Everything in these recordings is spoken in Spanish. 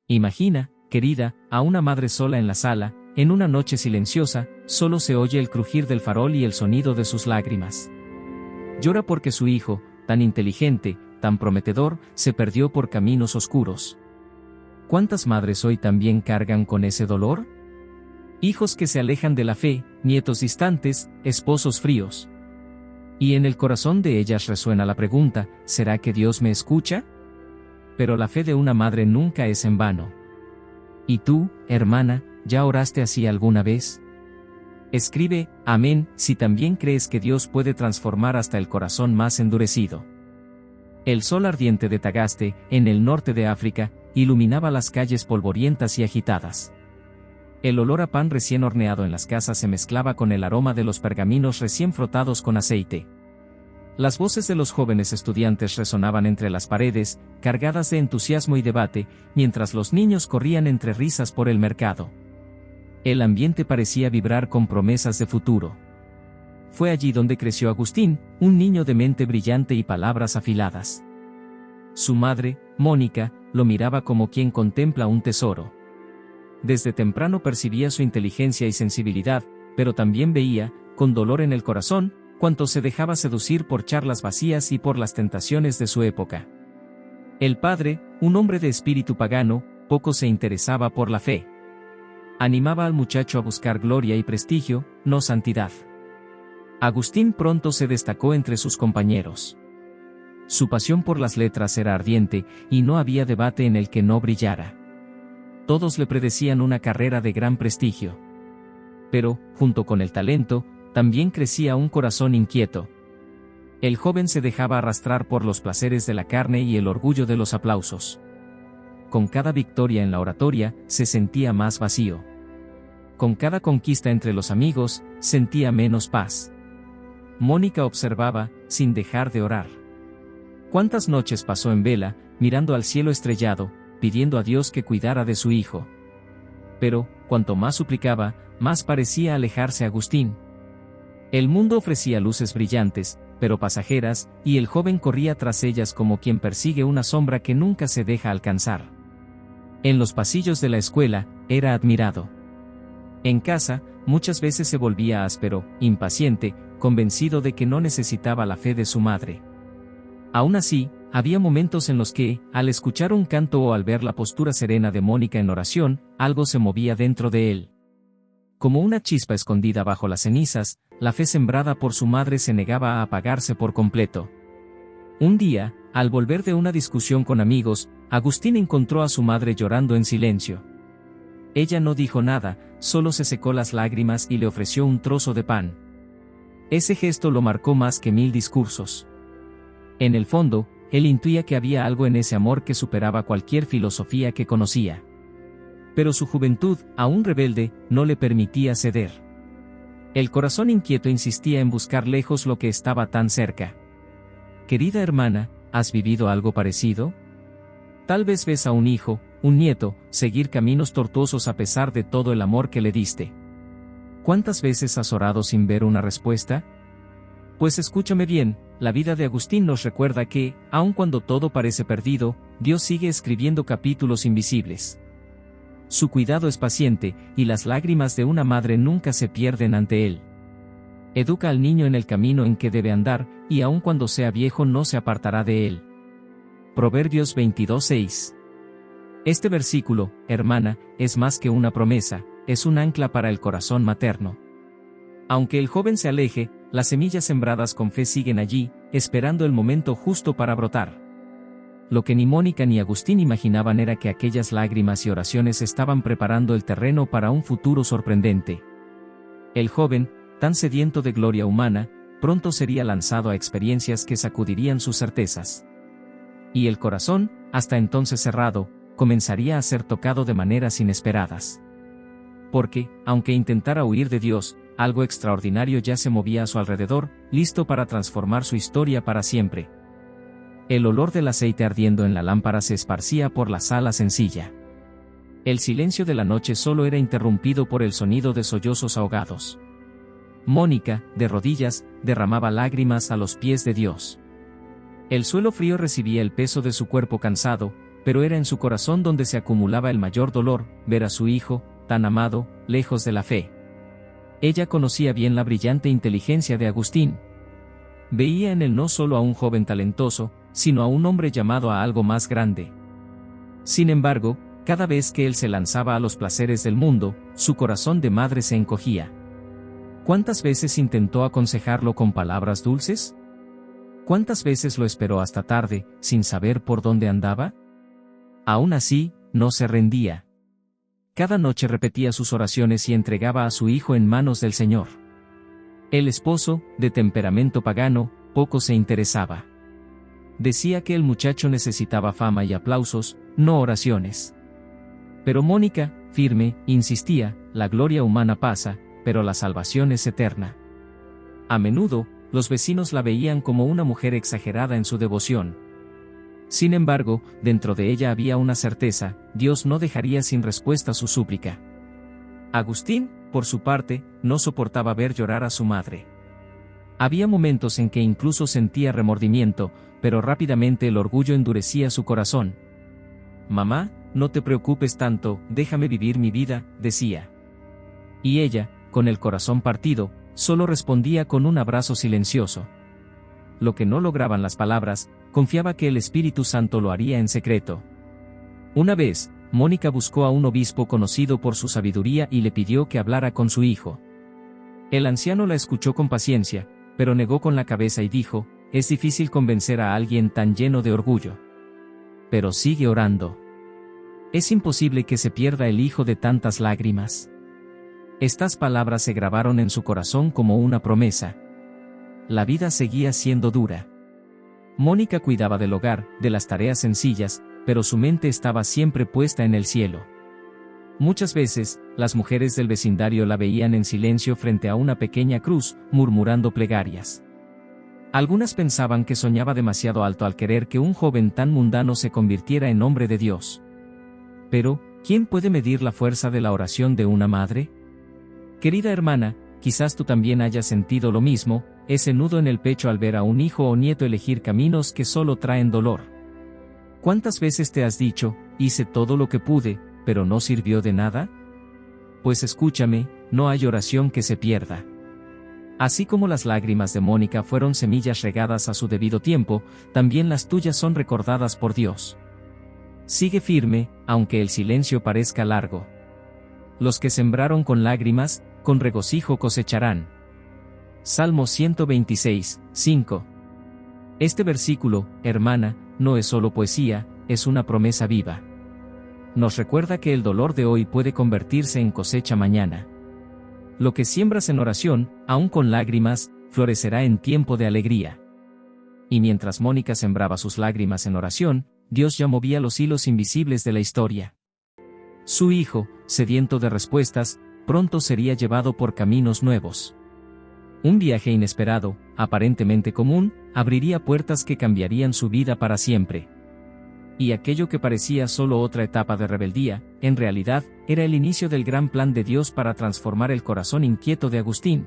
Imagina, querida, a una madre sola en la sala, en una noche silenciosa, solo se oye el crujir del farol y el sonido de sus lágrimas. Llora porque su hijo, tan inteligente, tan prometedor, se perdió por caminos oscuros. ¿Cuántas madres hoy también cargan con ese dolor? Hijos que se alejan de la fe, nietos distantes, esposos fríos. Y en el corazón de ellas resuena la pregunta, ¿será que Dios me escucha? Pero la fe de una madre nunca es en vano. ¿Y tú, hermana, ya oraste así alguna vez? Escribe, amén, si también crees que Dios puede transformar hasta el corazón más endurecido. El sol ardiente de Tagaste, en el norte de África, iluminaba las calles polvorientas y agitadas. El olor a pan recién horneado en las casas se mezclaba con el aroma de los pergaminos recién frotados con aceite. Las voces de los jóvenes estudiantes resonaban entre las paredes, cargadas de entusiasmo y debate, mientras los niños corrían entre risas por el mercado. El ambiente parecía vibrar con promesas de futuro. Fue allí donde creció Agustín, un niño de mente brillante y palabras afiladas. Su madre, Mónica, lo miraba como quien contempla un tesoro. Desde temprano percibía su inteligencia y sensibilidad, pero también veía, con dolor en el corazón, cuánto se dejaba seducir por charlas vacías y por las tentaciones de su época. El padre, un hombre de espíritu pagano, poco se interesaba por la fe. Animaba al muchacho a buscar gloria y prestigio, no santidad. Agustín pronto se destacó entre sus compañeros. Su pasión por las letras era ardiente, y no había debate en el que no brillara. Todos le predecían una carrera de gran prestigio. Pero, junto con el talento, también crecía un corazón inquieto. El joven se dejaba arrastrar por los placeres de la carne y el orgullo de los aplausos. Con cada victoria en la oratoria, se sentía más vacío. Con cada conquista entre los amigos, sentía menos paz. Mónica observaba, sin dejar de orar. ¿Cuántas noches pasó en vela, mirando al cielo estrellado, pidiendo a Dios que cuidara de su hijo? Pero, cuanto más suplicaba, más parecía alejarse Agustín. El mundo ofrecía luces brillantes, pero pasajeras, y el joven corría tras ellas como quien persigue una sombra que nunca se deja alcanzar. En los pasillos de la escuela, era admirado. En casa, muchas veces se volvía áspero, impaciente, convencido de que no necesitaba la fe de su madre. Aún así, había momentos en los que, al escuchar un canto o al ver la postura serena de Mónica en oración, algo se movía dentro de él. Como una chispa escondida bajo las cenizas, la fe sembrada por su madre se negaba a apagarse por completo. Un día, al volver de una discusión con amigos, Agustín encontró a su madre llorando en silencio. Ella no dijo nada, solo se secó las lágrimas y le ofreció un trozo de pan. Ese gesto lo marcó más que 1000 discursos. En el fondo, él intuía que había algo en ese amor que superaba cualquier filosofía que conocía. Pero su juventud, aún rebelde, no le permitía ceder. El corazón inquieto insistía en buscar lejos lo que estaba tan cerca. Querida hermana, ¿has vivido algo parecido? Tal vez ves a un hijo, un nieto, seguir caminos tortuosos a pesar de todo el amor que le diste. ¿Cuántas veces has orado sin ver una respuesta? Pues escúchame bien, la vida de Agustín nos recuerda que, aun cuando todo parece perdido, Dios sigue escribiendo capítulos invisibles. Su cuidado es paciente, y las lágrimas de una madre nunca se pierden ante él. Educa al niño en el camino en que debe andar, y aun cuando sea viejo no se apartará de él. Proverbios 22:6. Este versículo, hermana, es más que una promesa, es un ancla para el corazón materno. Aunque el joven se aleje, las semillas sembradas con fe siguen allí, esperando el momento justo para brotar. Lo que ni Mónica ni Agustín imaginaban era que aquellas lágrimas y oraciones estaban preparando el terreno para un futuro sorprendente. El joven, tan sediento de gloria humana, pronto sería lanzado a experiencias que sacudirían sus certezas. Y el corazón, hasta entonces cerrado, comenzaría a ser tocado de maneras inesperadas. Porque, aunque intentara huir de Dios, algo extraordinario ya se movía a su alrededor, listo para transformar su historia para siempre. El olor del aceite ardiendo en la lámpara se esparcía por la sala sencilla. El silencio de la noche solo era interrumpido por el sonido de sollozos ahogados. Mónica, de rodillas, derramaba lágrimas a los pies de Dios. El suelo frío recibía el peso de su cuerpo cansado, pero era en su corazón donde se acumulaba el mayor dolor, ver a su hijo, tan amado, lejos de la fe. Ella conocía bien la brillante inteligencia de Agustín. Veía en él no solo a un joven talentoso, sino a un hombre llamado a algo más grande. Sin embargo, cada vez que él se lanzaba a los placeres del mundo, su corazón de madre se encogía. ¿Cuántas veces intentó aconsejarlo con palabras dulces? ¿Cuántas veces lo esperó hasta tarde, sin saber por dónde andaba? Aún así, no se rendía. Cada noche repetía sus oraciones y entregaba a su hijo en manos del Señor. El esposo, de temperamento pagano, poco se interesaba. Decía que el muchacho necesitaba fama y aplausos, no oraciones. Pero Mónica, firme, insistía, la gloria humana pasa, pero la salvación es eterna. A menudo, los vecinos la veían como una mujer exagerada en su devoción. Sin embargo, dentro de ella había una certeza: Dios no dejaría sin respuesta su súplica. Agustín, por su parte, no soportaba ver llorar a su madre. Había momentos en que incluso sentía remordimiento, pero rápidamente el orgullo endurecía su corazón. «Mamá, no te preocupes tanto, déjame vivir mi vida», decía. Y ella, con el corazón partido, solo respondía con un abrazo silencioso. Lo que no lograban las palabras, confiaba que el Espíritu Santo lo haría en secreto. Una vez, Mónica buscó a un obispo conocido por su sabiduría y le pidió que hablara con su hijo. El anciano la escuchó con paciencia, pero negó con la cabeza y dijo: «Es difícil convencer a alguien tan lleno de orgullo. Pero sigue orando. Es imposible que se pierda el hijo de tantas lágrimas». Estas palabras se grabaron en su corazón como una promesa. La vida seguía siendo dura. Mónica cuidaba del hogar, de las tareas sencillas, pero su mente estaba siempre puesta en el cielo. Muchas veces, las mujeres del vecindario la veían en silencio frente a una pequeña cruz, murmurando plegarias. Algunas pensaban que soñaba demasiado alto al querer que un joven tan mundano se convirtiera en hombre de Dios. Pero, ¿quién puede medir la fuerza de la oración de una madre? Querida hermana, quizás tú también hayas sentido lo mismo, ese nudo en el pecho al ver a un hijo o nieto elegir caminos que solo traen dolor. ¿Cuántas veces te has dicho: hice todo lo que pude, pero no sirvió de nada? Pues escúchame, no hay oración que se pierda. Así como las lágrimas de Mónica fueron semillas regadas a su debido tiempo, también las tuyas son recordadas por Dios. Sigue firme, aunque el silencio parezca largo. Los que sembraron con lágrimas, con regocijo cosecharán. Salmo 126, 5. Este versículo, hermana, no es solo poesía, es una promesa viva. Nos recuerda que el dolor de hoy puede convertirse en cosecha mañana. Lo que siembras en oración, aun con lágrimas, florecerá en tiempo de alegría. Y mientras Mónica sembraba sus lágrimas en oración, Dios ya movía los hilos invisibles de la historia. Su hijo, sediento de respuestas, pronto sería llevado por caminos nuevos. Un viaje inesperado, aparentemente común, abriría puertas que cambiarían su vida para siempre. Y aquello que parecía solo otra etapa de rebeldía, en realidad, era el inicio del gran plan de Dios para transformar el corazón inquieto de Agustín.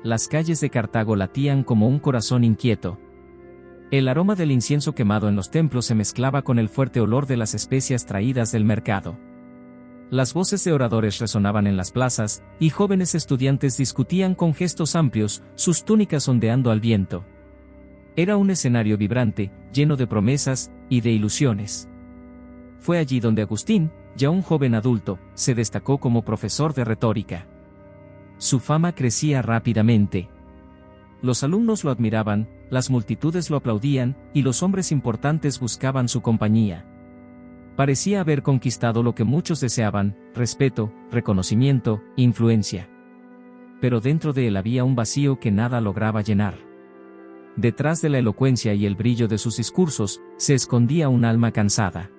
Las calles de Cartago latían como un corazón inquieto. El aroma del incienso quemado en los templos se mezclaba con el fuerte olor de las especias traídas del mercado. Las voces de oradores resonaban en las plazas, y jóvenes estudiantes discutían con gestos amplios, sus túnicas ondeando al viento. Era un escenario vibrante, lleno de promesas y de ilusiones. Fue allí donde Agustín, ya un joven adulto, se destacó como profesor de retórica. Su fama crecía rápidamente. Los alumnos lo admiraban, las multitudes lo aplaudían, y los hombres importantes buscaban su compañía. Parecía haber conquistado lo que muchos deseaban: respeto, reconocimiento, influencia. Pero dentro de él había un vacío que nada lograba llenar. Detrás de la elocuencia y el brillo de sus discursos, se escondía un alma cansada.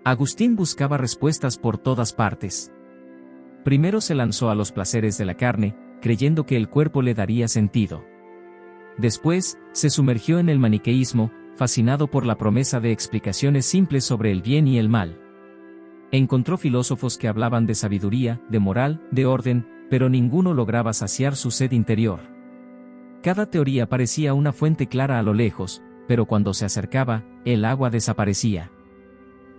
Agustín buscaba respuestas por todas partes. Primero se lanzó a los placeres de la carne, creyendo que el cuerpo le daría sentido. Después, se sumergió en el maniqueísmo, fascinado por la promesa de explicaciones simples sobre el bien y el mal. Encontró filósofos que hablaban de sabiduría, de moral, de orden, pero ninguno lograba saciar su sed interior. Cada teoría parecía una fuente clara a lo lejos, pero cuando se acercaba, el agua desaparecía.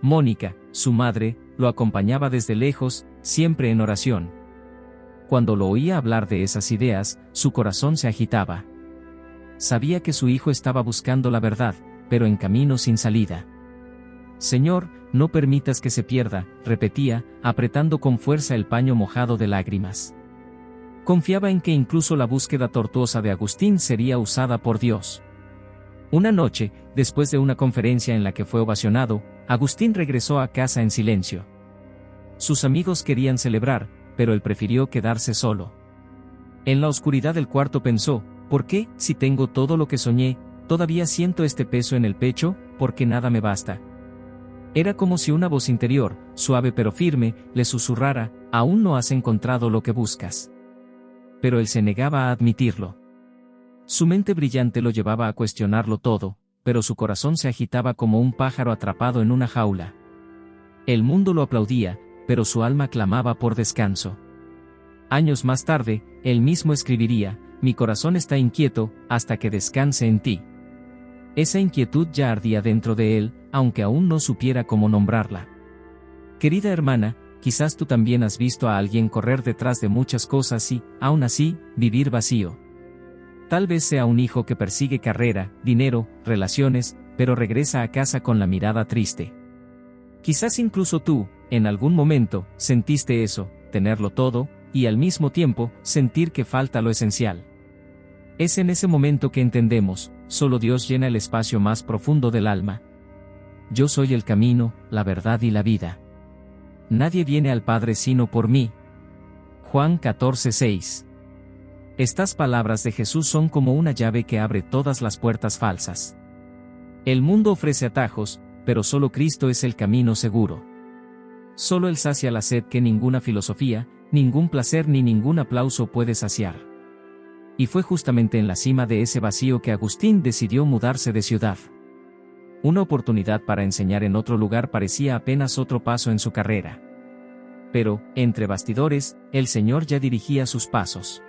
Mónica, su madre, lo acompañaba desde lejos, siempre en oración. Cuando lo oía hablar de esas ideas, su corazón se agitaba. Sabía que su hijo estaba buscando la verdad, pero en camino sin salida. Señor, no permitas que se pierda, repetía, apretando con fuerza el paño mojado de lágrimas. Confiaba en que incluso la búsqueda tortuosa de Agustín sería usada por Dios. Una noche, después de una conferencia en la que fue ovacionado, Agustín regresó a casa en silencio. Sus amigos querían celebrar, pero él prefirió quedarse solo. En la oscuridad del cuarto pensó, ¿por qué, si tengo todo lo que soñé, todavía siento este peso en el pecho? Porque nada me basta. Era como si una voz interior, suave pero firme, le susurrara, aún no has encontrado lo que buscas. Pero él se negaba a admitirlo. Su mente brillante lo llevaba a cuestionarlo todo, pero su corazón se agitaba como un pájaro atrapado en una jaula. El mundo lo aplaudía, pero su alma clamaba por descanso. Años más tarde, él mismo escribiría, mi corazón está inquieto, hasta que descanse en ti. Esa inquietud ya ardía dentro de él, aunque aún no supiera cómo nombrarla. Querida hermana, quizás tú también has visto a alguien correr detrás de muchas cosas y, aún así, vivir vacío. Tal vez sea un hijo que persigue carrera, dinero, relaciones, pero regresa a casa con la mirada triste. Quizás incluso tú, en algún momento, sentiste eso, tenerlo todo, y al mismo tiempo, sentir que falta lo esencial. Es en ese momento que entendemos, solo Dios llena el espacio más profundo del alma. Yo soy el camino, la verdad y la vida. Nadie viene al Padre sino por mí. Juan 14:6. Estas palabras de Jesús son como una llave que abre todas las puertas falsas. El mundo ofrece atajos, pero solo Cristo es el camino seguro. Solo Él sacia la sed que ninguna filosofía, ningún placer ni ningún aplauso puede saciar. Y fue justamente en la cima de ese vacío que Agustín decidió mudarse de ciudad. Una oportunidad para enseñar en otro lugar parecía apenas otro paso en su carrera. Pero, entre bastidores, el Señor ya dirigía sus pasos.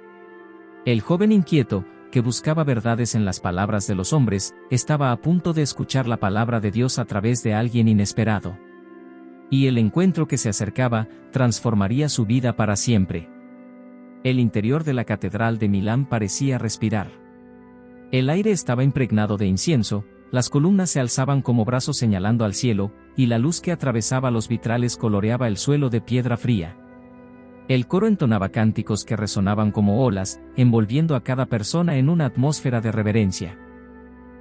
El joven inquieto, que buscaba verdades en las palabras de los hombres, estaba a punto de escuchar la palabra de Dios a través de alguien inesperado. Y el encuentro que se acercaba, transformaría su vida para siempre. El interior de la catedral de Milán parecía respirar. El aire estaba impregnado de incienso, las columnas se alzaban como brazos señalando al cielo, y la luz que atravesaba los vitrales coloreaba el suelo de piedra fría. El coro entonaba cánticos que resonaban como olas, envolviendo a cada persona en una atmósfera de reverencia.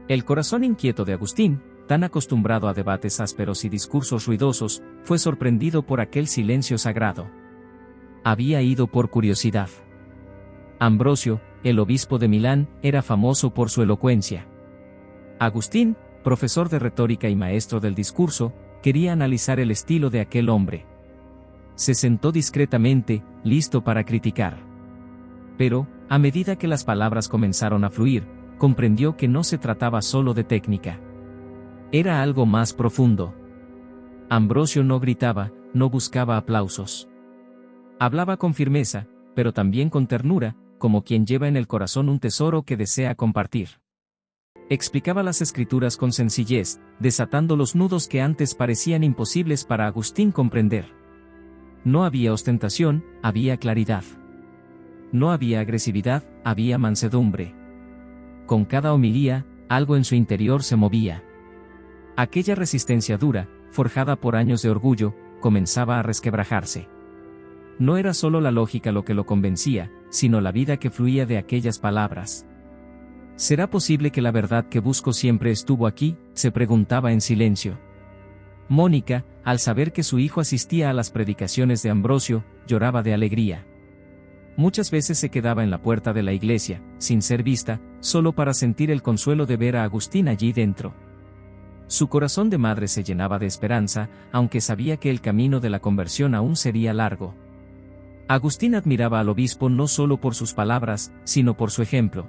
El corazón inquieto de Agustín, tan acostumbrado a debates ásperos y discursos ruidosos, fue sorprendido por aquel silencio sagrado. Había ido por curiosidad. Ambrosio, el obispo de Milán, era famoso por su elocuencia. Agustín, profesor de retórica y maestro del discurso, quería analizar el estilo de aquel hombre. Se sentó discretamente, listo para criticar. Pero, a medida que las palabras comenzaron a fluir, comprendió que no se trataba solo de técnica. Era algo más profundo. Ambrosio no gritaba, no buscaba aplausos. Hablaba con firmeza, pero también con ternura, como quien lleva en el corazón un tesoro que desea compartir. Explicaba las escrituras con sencillez, desatando los nudos que antes parecían imposibles para Agustín comprender. No había ostentación, había claridad. No había agresividad, había mansedumbre. Con cada homilía, algo en su interior se movía. Aquella resistencia dura, forjada por años de orgullo, comenzaba a resquebrajarse. No era solo la lógica lo que lo convencía, sino la vida que fluía de aquellas palabras. ¿Será posible que la verdad que busco siempre estuvo aquí?, se preguntaba en silencio. Mónica, al saber que su hijo asistía a las predicaciones de Ambrosio, lloraba de alegría. Muchas veces se quedaba en la puerta de la iglesia, sin ser vista, solo para sentir el consuelo de ver a Agustín allí dentro. Su corazón de madre se llenaba de esperanza, aunque sabía que el camino de la conversión aún sería largo. Agustín admiraba al obispo no solo por sus palabras, sino por su ejemplo.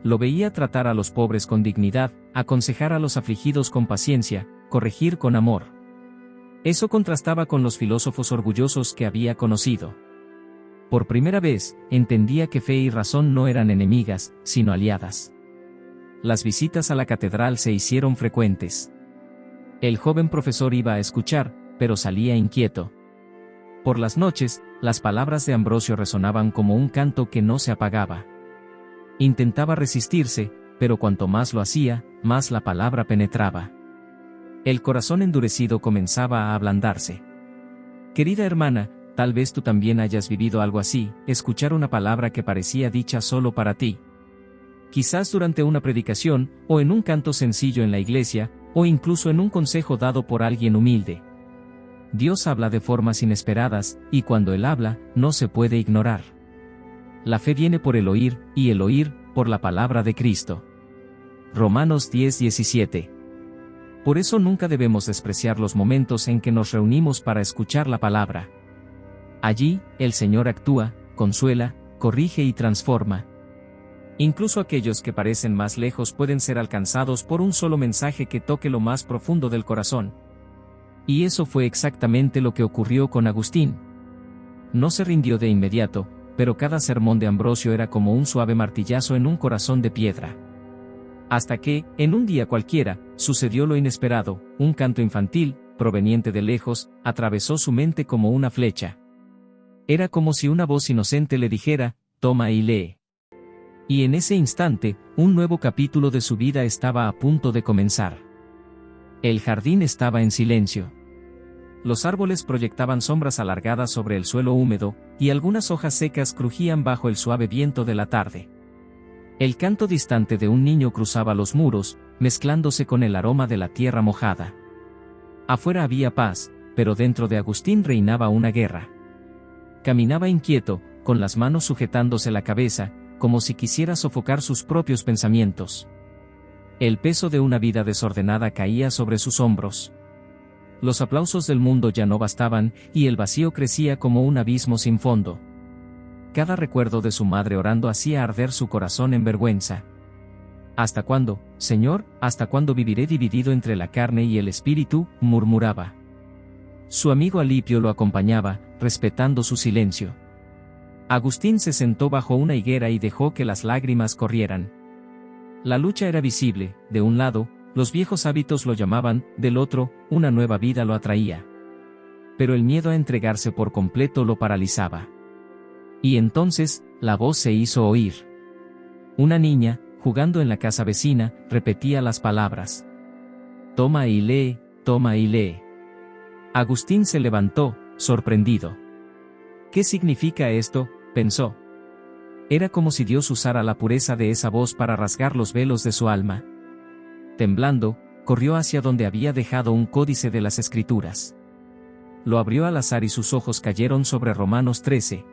Lo veía tratar a los pobres con dignidad, aconsejar a los afligidos con paciencia, corregir con amor. Eso contrastaba con los filósofos orgullosos que había conocido. Por primera vez, entendía que fe y razón no eran enemigas, sino aliadas. Las visitas a la catedral se hicieron frecuentes. El joven profesor iba a escuchar, pero salía inquieto. Por las noches, las palabras de Ambrosio resonaban como un canto que no se apagaba. Intentaba resistirse, pero cuanto más lo hacía, más la palabra penetraba. El corazón endurecido comenzaba a ablandarse. Querida hermana, tal vez tú también hayas vivido algo así, escuchar una palabra que parecía dicha solo para ti. Quizás durante una predicación, o en un canto sencillo en la iglesia, o incluso en un consejo dado por alguien humilde. Dios habla de formas inesperadas, y cuando Él habla, no se puede ignorar. La fe viene por el oír, y el oír, por la palabra de Cristo. Romanos 10:17. Por eso nunca debemos despreciar los momentos en que nos reunimos para escuchar la palabra. Allí, el Señor actúa, consuela, corrige y transforma. Incluso aquellos que parecen más lejos pueden ser alcanzados por un solo mensaje que toque lo más profundo del corazón. Y eso fue exactamente lo que ocurrió con Agustín. No se rindió de inmediato, pero cada sermón de Ambrosio era como un suave martillazo en un corazón de piedra. Hasta que, en un día cualquiera, sucedió lo inesperado, un canto infantil, proveniente de lejos, atravesó su mente como una flecha. Era como si una voz inocente le dijera, toma y lee. Y en ese instante, un nuevo capítulo de su vida estaba a punto de comenzar. El jardín estaba en silencio. Los árboles proyectaban sombras alargadas sobre el suelo húmedo, y algunas hojas secas crujían bajo el suave viento de la tarde. El canto distante de un niño cruzaba los muros, mezclándose con el aroma de la tierra mojada. Afuera había paz, pero dentro de Agustín reinaba una guerra. Caminaba inquieto, con las manos sujetándose la cabeza, como si quisiera sofocar sus propios pensamientos. El peso de una vida desordenada caía sobre sus hombros. Los aplausos del mundo ya no bastaban, y el vacío crecía como un abismo sin fondo. Cada recuerdo de su madre orando hacía arder su corazón en vergüenza. ¿Hasta cuándo, Señor, hasta cuándo viviré dividido entre la carne y el espíritu?, murmuraba. Su amigo Alipio lo acompañaba, respetando su silencio. Agustín se sentó bajo una higuera y dejó que las lágrimas corrieran. La lucha era visible, de un lado, los viejos hábitos lo llamaban, del otro, una nueva vida lo atraía. Pero el miedo a entregarse por completo lo paralizaba. Y entonces, la voz se hizo oír. Una niña, jugando en la casa vecina, repetía las palabras. Toma y lee, toma y lee. Agustín se levantó, sorprendido. ¿Qué significa esto?, pensó. Era como si Dios usara la pureza de esa voz para rasgar los velos de su alma. Temblando, corrió hacia donde había dejado un códice de las Escrituras. Lo abrió al azar y sus ojos cayeron sobre Romanos 13.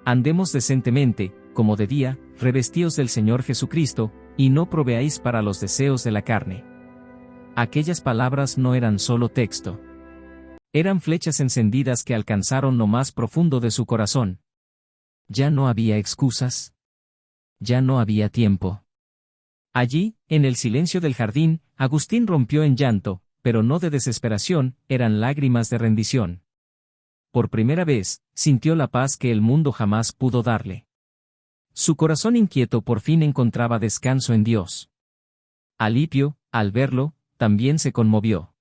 Andemos decentemente, como de día, revestidos del Señor Jesucristo, y no proveáis para los deseos de la carne. Aquellas palabras no eran solo texto. Eran flechas encendidas que alcanzaron lo más profundo de su corazón. Ya no había excusas. Ya no había tiempo. Allí, en el silencio del jardín, Agustín rompió en llanto, pero no de desesperación, eran lágrimas de rendición. Por primera vez, sintió la paz que el mundo jamás pudo darle. Su corazón inquieto por fin encontraba descanso en Dios. Alipio, al verlo, también se conmovió.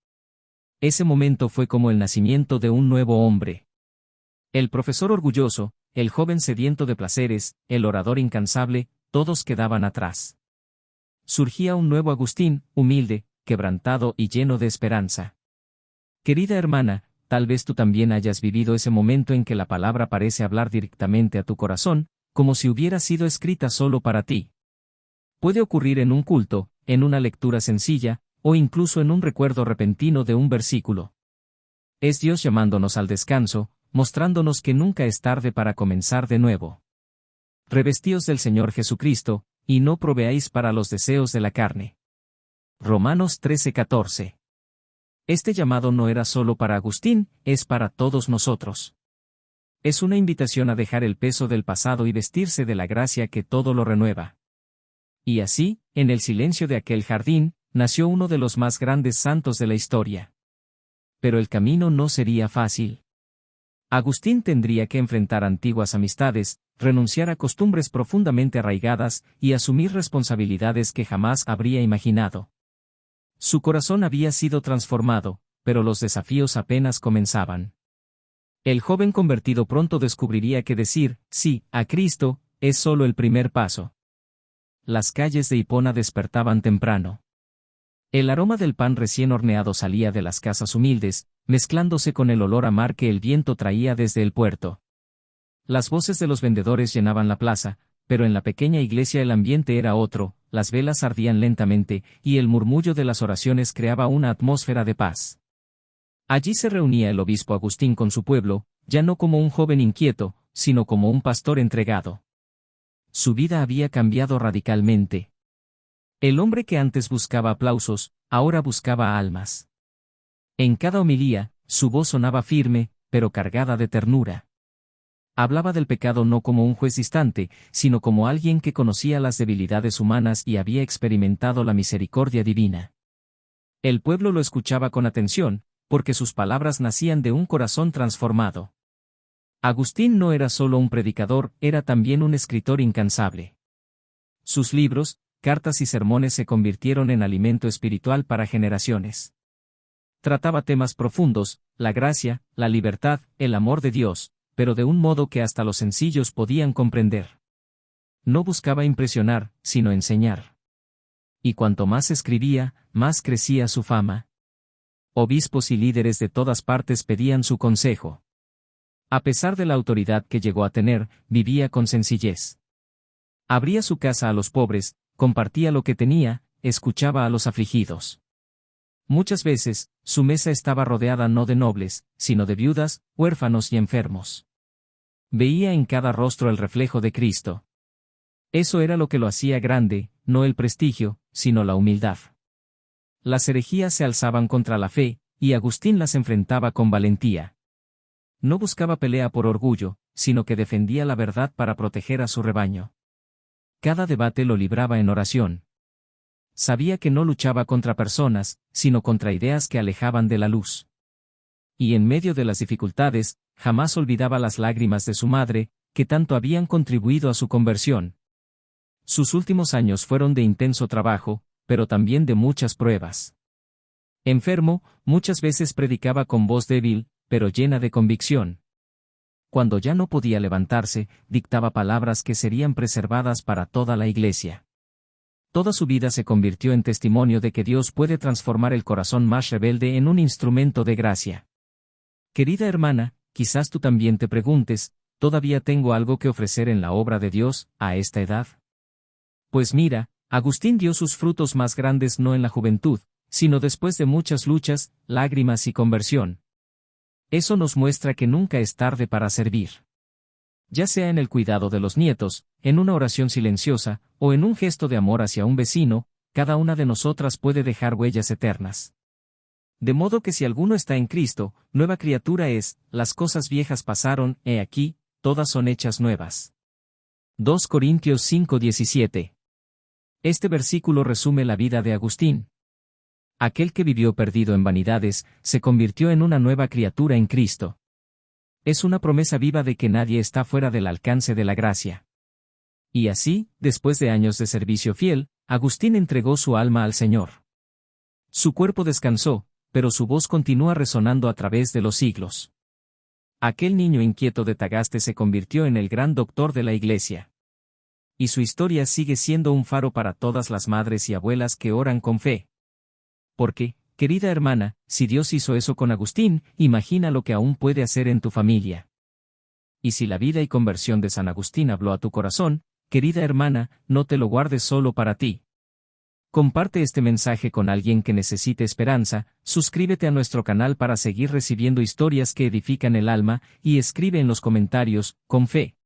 Ese momento fue como el nacimiento de un nuevo hombre. El profesor orgulloso, el joven sediento de placeres, el orador incansable, todos quedaban atrás. Surgía un nuevo Agustín, humilde, quebrantado y lleno de esperanza. Querida hermana, tal vez tú también hayas vivido ese momento en que la palabra parece hablar directamente a tu corazón, como si hubiera sido escrita solo para ti. Puede ocurrir en un culto, en una lectura sencilla, o incluso en un recuerdo repentino de un versículo. Es Dios llamándonos al descanso, mostrándonos que nunca es tarde para comenzar de nuevo. Revestíos del Señor Jesucristo, y no proveáis para los deseos de la carne. Romanos 13:14. Este llamado no era solo para Agustín, es para todos nosotros. Es una invitación a dejar el peso del pasado y vestirse de la gracia que todo lo renueva. Y así, en el silencio de aquel jardín, nació uno de los más grandes santos de la historia. Pero el camino no sería fácil. Agustín tendría que enfrentar antiguas amistades, renunciar a costumbres profundamente arraigadas y asumir responsabilidades que jamás habría imaginado. Su corazón había sido transformado, pero los desafíos apenas comenzaban. El joven convertido pronto descubriría que decir sí a Cristo es solo el primer paso. Las calles de Hipona despertaban temprano. El aroma del pan recién horneado salía de las casas humildes, mezclándose con el olor a mar que el viento traía desde el puerto. Las voces de los vendedores llenaban la plaza, pero en la pequeña iglesia el ambiente era otro, las velas ardían lentamente, y el murmullo de las oraciones creaba una atmósfera de paz. Allí se reunía el obispo Agustín con su pueblo, ya no como un joven inquieto, sino como un pastor entregado. Su vida había cambiado radicalmente. El hombre que antes buscaba aplausos, ahora buscaba almas. En cada homilía, su voz sonaba firme, pero cargada de ternura. Hablaba del pecado no como un juez distante, sino como alguien que conocía las debilidades humanas y había experimentado la misericordia divina. El pueblo lo escuchaba con atención, porque sus palabras nacían de un corazón transformado. Agustín no era solo un predicador, era también un escritor incansable. Sus libros, cartas y sermones se convirtieron en alimento espiritual para generaciones. Trataba temas profundos, la gracia, la libertad, el amor de Dios, pero de un modo que hasta los sencillos podían comprender. No buscaba impresionar, sino enseñar. Y cuanto más escribía, más crecía su fama. Obispos y líderes de todas partes pedían su consejo. A pesar de la autoridad que llegó a tener, vivía con sencillez. Abría su casa a los pobres, compartía lo que tenía, escuchaba a los afligidos. Muchas veces, su mesa estaba rodeada no de nobles, sino de viudas, huérfanos y enfermos. Veía en cada rostro el reflejo de Cristo. Eso era lo que lo hacía grande, no el prestigio, sino la humildad. Las herejías se alzaban contra la fe, y Agustín las enfrentaba con valentía. No buscaba pelea por orgullo, sino que defendía la verdad para proteger a su rebaño. Cada debate lo libraba en oración. Sabía que no luchaba contra personas, sino contra ideas que alejaban de la luz. Y en medio de las dificultades, jamás olvidaba las lágrimas de su madre, que tanto habían contribuido a su conversión. Sus últimos años fueron de intenso trabajo, pero también de muchas pruebas. Enfermo, muchas veces predicaba con voz débil, pero llena de convicción. Cuando ya no podía levantarse, dictaba palabras que serían preservadas para toda la Iglesia. Toda su vida se convirtió en testimonio de que Dios puede transformar el corazón más rebelde en un instrumento de gracia. Querida hermana, quizás tú también te preguntes, ¿todavía tengo algo que ofrecer en la obra de Dios, a esta edad? Pues mira, Agustín dio sus frutos más grandes no en la juventud, sino después de muchas luchas, lágrimas y conversión. Eso nos muestra que nunca es tarde para servir. Ya sea en el cuidado de los nietos, en una oración silenciosa, o en un gesto de amor hacia un vecino, cada una de nosotras puede dejar huellas eternas. De modo que si alguno está en Cristo, nueva criatura es, las cosas viejas pasaron, he aquí, todas son hechas nuevas. 2 Corintios 5:17. Este versículo resume la vida de Agustín. Aquel que vivió perdido en vanidades, se convirtió en una nueva criatura en Cristo. Es una promesa viva de que nadie está fuera del alcance de la gracia. Y así, después de años de servicio fiel, Agustín entregó su alma al Señor. Su cuerpo descansó, pero su voz continúa resonando a través de los siglos. Aquel niño inquieto de Tagaste se convirtió en el gran doctor de la Iglesia. Y su historia sigue siendo un faro para todas las madres y abuelas que oran con fe. Porque, querida hermana, si Dios hizo eso con Agustín, imagina lo que aún puede hacer en tu familia. Y si la vida y conversión de San Agustín habló a tu corazón, querida hermana, no te lo guardes solo para ti. Comparte este mensaje con alguien que necesite esperanza, suscríbete a nuestro canal para seguir recibiendo historias que edifican el alma, y escribe en los comentarios, con fe.